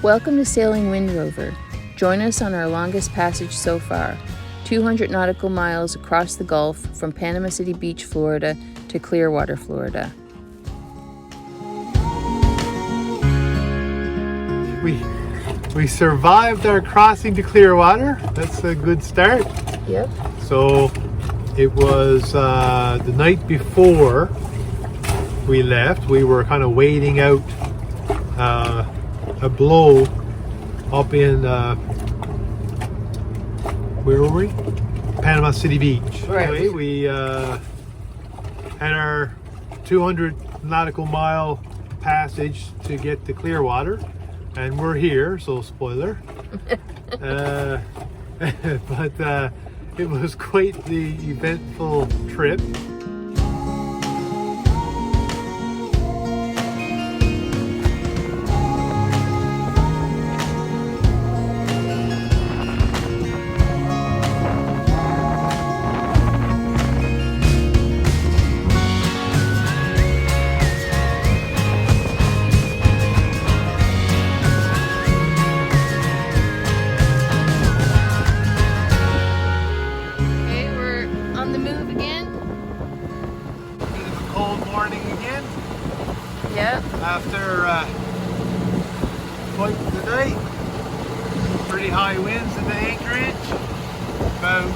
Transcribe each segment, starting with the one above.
Welcome to Sailing Wind Rover. Join us on our longest passage so far, 200 nautical miles across the Gulf from Panama City Beach, Florida to Clearwater, Florida. We survived our crossing to Clearwater. That's a good start. Yep. So it was the night before we left. We were kind of waiting out a blow up in where were we? Panama City Beach. Right. Anyway, we had our 200 nautical mile passage to get to Clearwater, and we're here, so spoiler. But it was quite the eventful trip. After quite the day, pretty high winds in the anchorage, about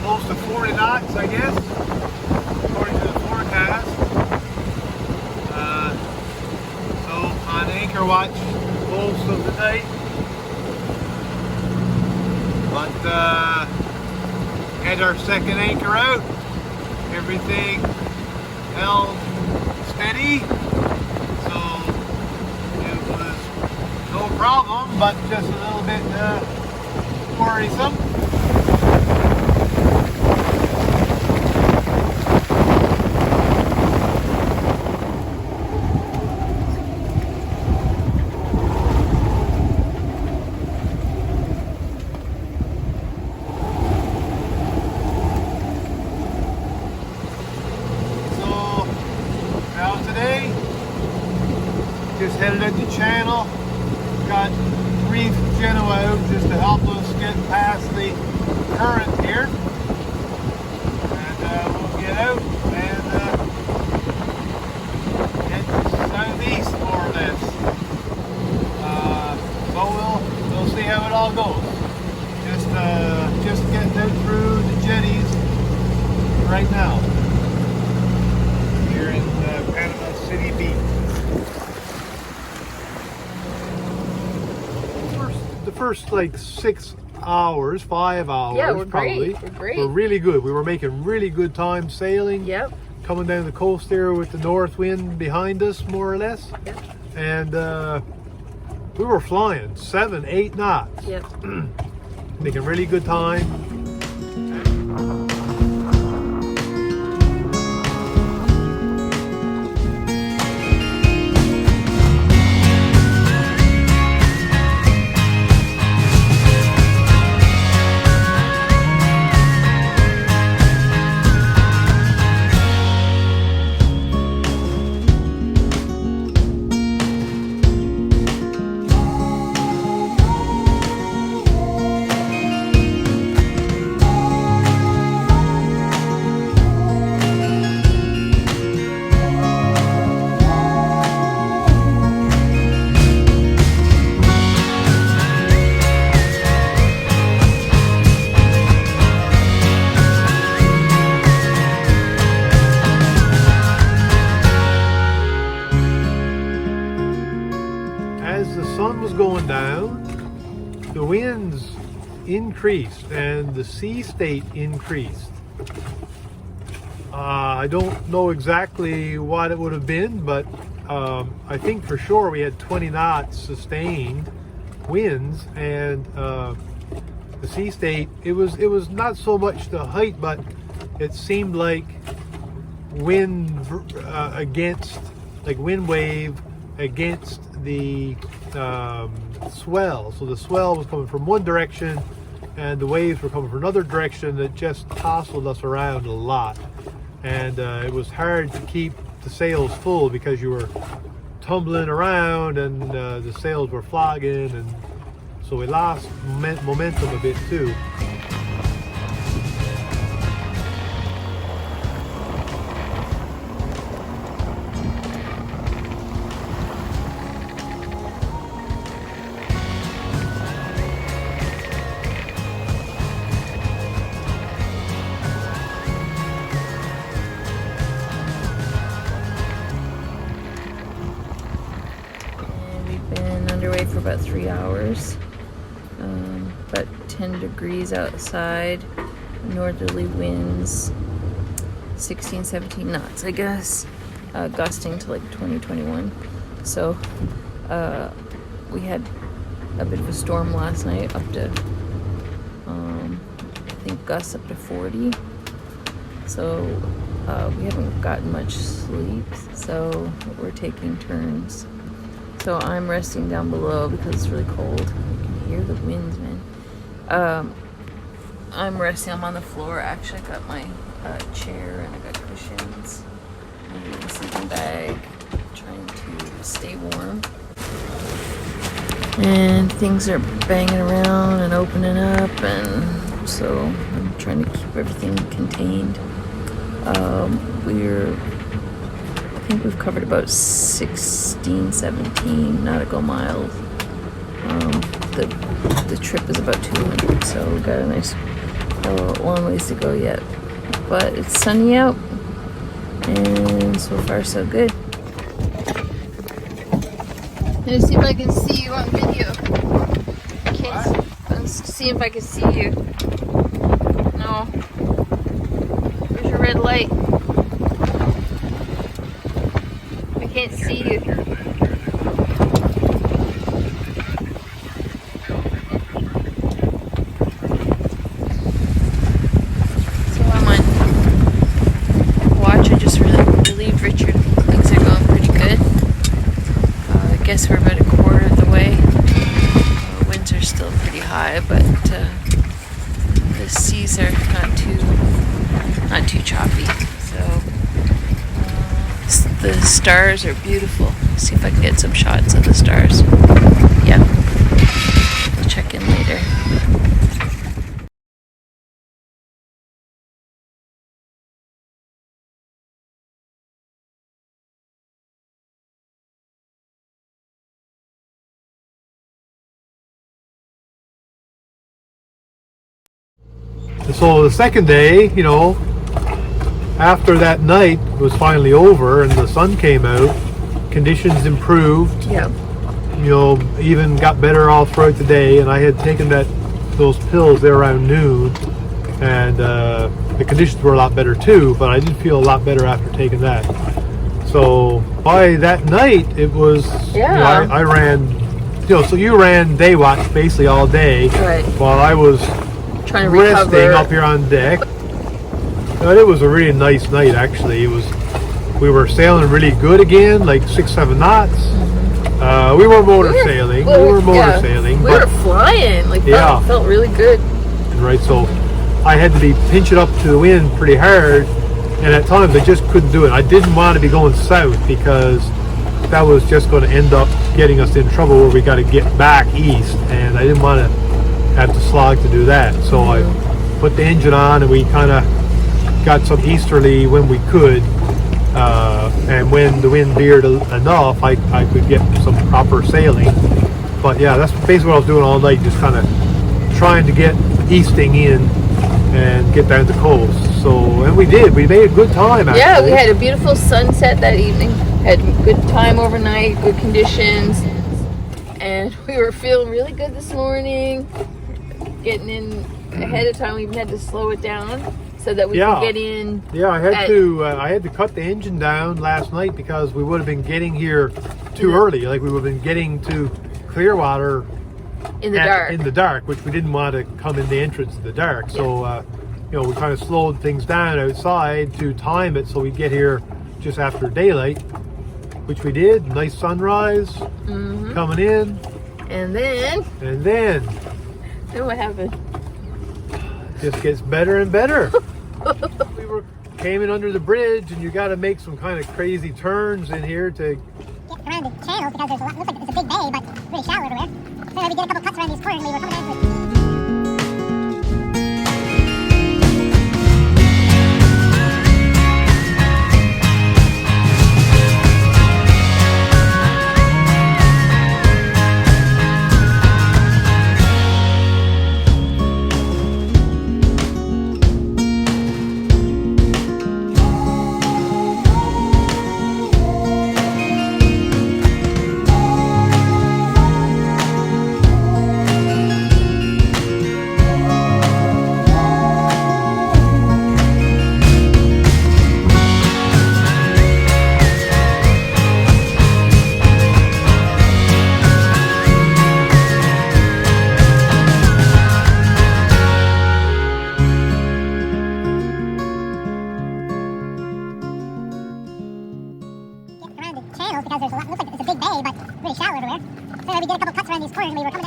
close to 40 knots, I guess, according to the forecast. So on anchor watch most of the night, but had our second anchor out, everything held steady. No problem, but just a little bit worrisome. So now today, just headed out the channel. Got reef Genoa out just to help us get past the current here, and we'll get out and head southeast more or less. So we'll see how it all goes. Just getting out through the jetties right now here in Panama City Beach. The first like 6 hours, 5 hours, yeah, we're probably. Great. We're great. We're really good. We were making really good time sailing. Yep. Coming down the coast there with the north wind behind us, more or less. Yep. And we were flying 7, 8 knots. Yep. Making really good time. As the sun was going down, the winds increased and the sea state increased. I don't know exactly what it would have been, but I think for sure we had 20 knots sustained winds, and the sea state, it was not so much the height, but it seemed like wind against, like wind wave against the swell. So the swell was coming from one direction and the waves were coming from another direction that just tousled us around a lot. And it was hard to keep the sails full because you were tumbling around, and the sails were flogging, and so we lost momentum a bit too. Underway for about 3 hours. About 10 degrees outside, northerly winds 16, 17 knots, I guess, gusting to like 20, 21. So we had a bit of a storm last night, up to I think gusts up to 40. So we haven't gotten much sleep, so we're taking turns. So I'm resting down below because it's really cold. You can hear the winds, man. I'm resting. I'm on the floor. Actually, I got my chair and I got cushions. I'm in a sleeping bag, trying to stay warm. And things are banging around and opening up, and so I'm trying to keep everything contained. I think we've covered about 16, 17 nautical miles. The trip is about 200, so we've got a nice long ways to go yet. But it's sunny out, and so far so good. Let me see if I can see you on video. Let's see if I can see you. No. Where's your red light? I can't see you. So I'm on watch. I just relieved Richard. Things are going pretty good. I guess we're about a quarter of the way. Winds are still pretty high, but the seas are not too choppy. So the stars are beautiful. Let's see if I can get some shots of the stars. Yeah, we'll check in later. And so the second day, after that night was finally over and the sun came out, conditions improved. Yeah. Even got better all throughout the day, and I had taken those pills there around noon, and the conditions were a lot better too, but I did feel a lot better after taking that. So by that night it was, I ran, so you ran day watch basically all day, Right. While I was Trying to resting recover. up here on deck. But it was a really nice night actually. We were sailing really good again, like 6-7 knots. We were motor sailing. We were flying. Felt really good. Right, so I had to be pinching up to the wind pretty hard, and at times I just couldn't do it. I didn't want to be going south because that was just going to end up getting us in trouble where we got to get back east, and I didn't want to have to slog to do that. So I put the engine on, and we kind of got some easterly when we could, and when the wind veered enough, I could get some proper sailing. But yeah, that's basically what I was doing all night, just kind of trying to get easting in and get down the coast. So, and we did. We made a good time actually. Yeah, we had a beautiful sunset that evening. Had a good time overnight, good conditions, and we were feeling really good this morning. Getting in ahead of time, we even had to slow it down so that we could get in. Yeah, I had to cut the engine down last night because we would have been getting here too early. Like we would have been getting to Clearwater in the dark, which we didn't want to come in the entrance in the dark. So we kind of slowed things down outside to time it so we get here just after daylight, which we did. Nice sunrise coming in, and then what happened? Just gets better and better. We came in under the bridge, and you got to make some kind of crazy turns in here to channels because there's a lot, looks like it's a big bay, but it's really shallow everywhere. So we did a couple cuts around these corners and we were coming down to it.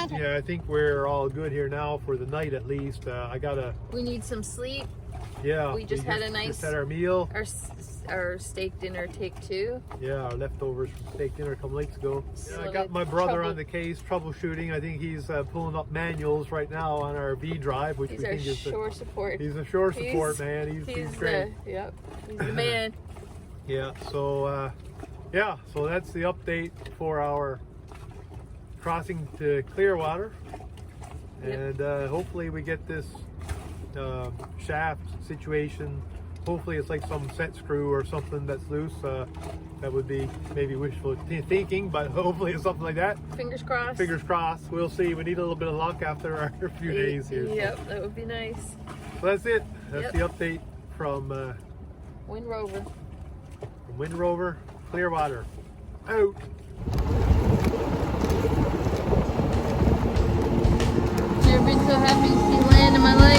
Yeah, I think we're all good here now for the night at least. We need some sleep. Yeah. We just had a nice. Just had our meal. Our steak dinner take 2. Yeah, our leftovers from steak dinner a couple weeks ago. Yeah, I got my brother on the case troubleshooting. I think he's pulling up manuals right now on our V drive, which He's we our think is shore support. He's a shore support man. He's great. Yep, he's the man. Yeah. So so that's the update for our crossing to Clearwater, and hopefully we get this shaft situation. Hopefully it's like some set screw or something that's loose. That would be maybe wishful thinking, but hopefully it's something like that. Fingers crossed. Fingers crossed. We'll see. We need a little bit of luck after our few days here. Yep, that would be nice. So that's it. That's the update from Rover. Wind Rover, Clearwater. Out. Never been so happy to see land in my life.